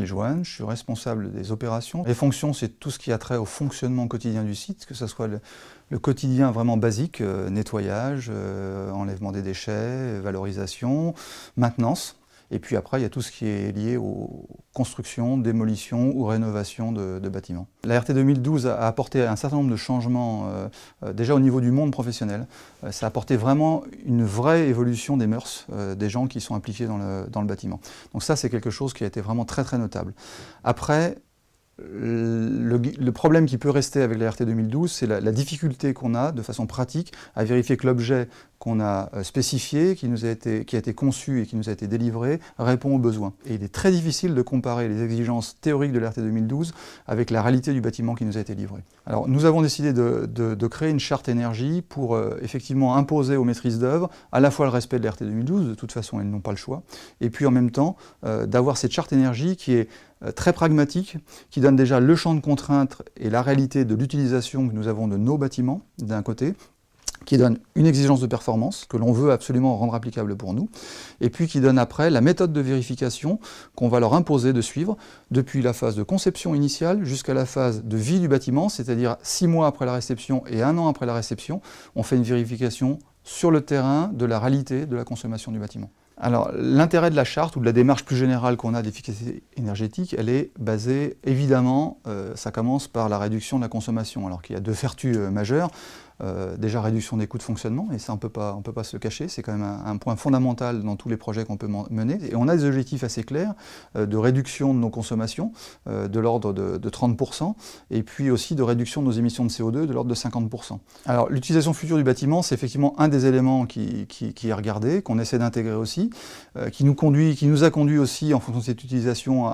Joanne, je suis responsable des opérations. Les fonctions, c'est tout ce qui a trait au fonctionnement quotidien du site, que ce soit le quotidien vraiment basique, nettoyage, enlèvement des déchets, valorisation, maintenance. Et puis après, il y a tout ce qui est lié aux constructions, démolitions ou rénovations de bâtiments. La RT 2012 a apporté un certain nombre de changements, déjà au niveau du monde professionnel. Ça a apporté vraiment une vraie évolution des mœurs des gens qui sont impliqués dans le bâtiment. Donc ça, c'est quelque chose qui a été vraiment très très notable. Après, le problème qui peut rester avec la RT 2012, c'est la difficulté qu'on a de façon pratique à vérifier que l'objet qu'on a spécifié, qui a été conçu et qui nous a été délivré, répond aux besoins. Et il est très difficile de comparer les exigences théoriques de la RT 2012 avec la réalité du bâtiment qui nous a été livré. Alors nous avons décidé de créer une charte énergie pour effectivement imposer aux maîtrises d'œuvre à la fois le respect de la RT 2012, de toute façon elles n'ont pas le choix, et puis en même temps d'avoir cette charte énergie qui est très pragmatique, qui donne déjà le champ de contraintes et la réalité de l'utilisation que nous avons de nos bâtiments, d'un côté, qui donne une exigence de performance que l'on veut absolument rendre applicable pour nous, et puis qui donne après la méthode de vérification qu'on va leur imposer de suivre depuis la phase de conception initiale jusqu'à la phase de vie du bâtiment, c'est-à-dire 6 mois après la réception et 1 an après la réception, on fait une vérification sur le terrain de la réalité de la consommation du bâtiment. Alors, l'intérêt de la charte ou de la démarche plus générale qu'on a d'efficacité énergétique, elle est basée, évidemment, ça commence par la réduction de la consommation, alors qu'il y a 2 vertus majeures. Déjà réduction des coûts de fonctionnement, et ça on peut pas se le cacher, c'est quand même un point fondamental dans tous les projets qu'on peut mener. Et on a des objectifs assez clairs de réduction de nos consommations de l'ordre de 30%, et puis aussi de réduction de nos émissions de CO2 de l'ordre de 50%. Alors l'utilisation future du bâtiment, c'est effectivement un des éléments qui est regardé, qu'on essaie d'intégrer aussi, qui nous a conduit aussi en fonction de cette utilisation à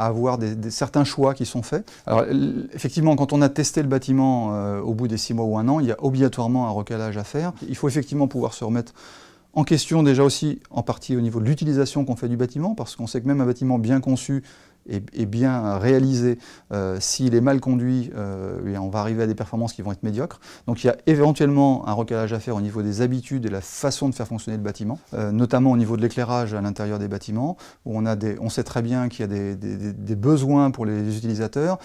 avoir certains choix qui sont faits. Alors effectivement, quand on a testé le bâtiment au bout des 6 mois ou 1 an, il y a obligatoirement un recalage à faire. Il faut effectivement pouvoir se remettre en question déjà aussi en partie au niveau de l'utilisation qu'on fait du bâtiment, parce qu'on sait que même un bâtiment bien conçu et bien réalisé, s'il est mal conduit, on va arriver à des performances qui vont être médiocres. Donc il y a éventuellement un recalage à faire au niveau des habitudes et la façon de faire fonctionner le bâtiment, notamment au niveau de l'éclairage à l'intérieur des bâtiments, où on sait très bien qu'il y a des besoins pour les utilisateurs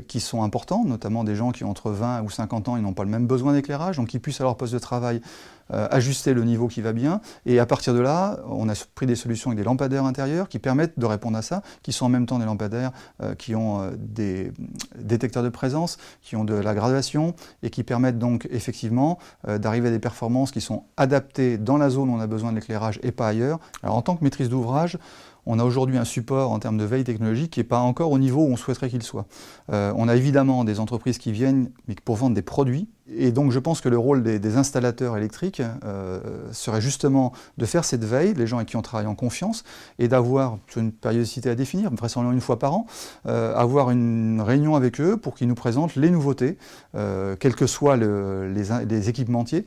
qui sont importants, notamment des gens qui ont entre 20 ou 50 ans, ils n'ont pas le même besoin d'éclairage, donc ils puissent à leur poste de travail ajuster le niveau qui va bien, et à partir de là, on a pris des solutions avec des lampadaires intérieurs qui permettent de répondre à ça, qui sont en même temps des lampadaires qui ont des détecteurs de présence, qui ont de la graduation, et qui permettent donc effectivement d'arriver à des performances qui sont adaptées dans la zone où on a besoin de l'éclairage et pas ailleurs. Alors en tant que maîtrise d'ouvrage, on a aujourd'hui un support en termes de veille technologique qui n'est pas encore au niveau où on souhaiterait qu'il soit. On a évidemment des entreprises qui viennent mais pour vendre des produits, et donc je pense que le rôle des installateurs électriques serait justement de faire cette veille, les gens avec qui on travaille en confiance, et d'avoir, sur une périodicité à définir, vraisemblablement 1 fois par an, avoir une réunion avec eux pour qu'ils nous présentent les nouveautés, quels que soient les équipementiers,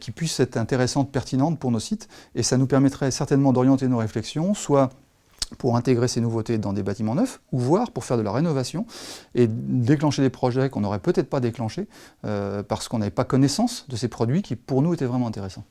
qui puissent être intéressantes, pertinentes pour nos sites, et ça nous permettrait certainement d'orienter nos réflexions, soit pour intégrer ces nouveautés dans des bâtiments neufs, ou voire pour faire de la rénovation et déclencher des projets qu'on n'aurait peut-être pas déclenchés parce qu'on n'avait pas connaissance de ces produits qui pour nous étaient vraiment intéressants.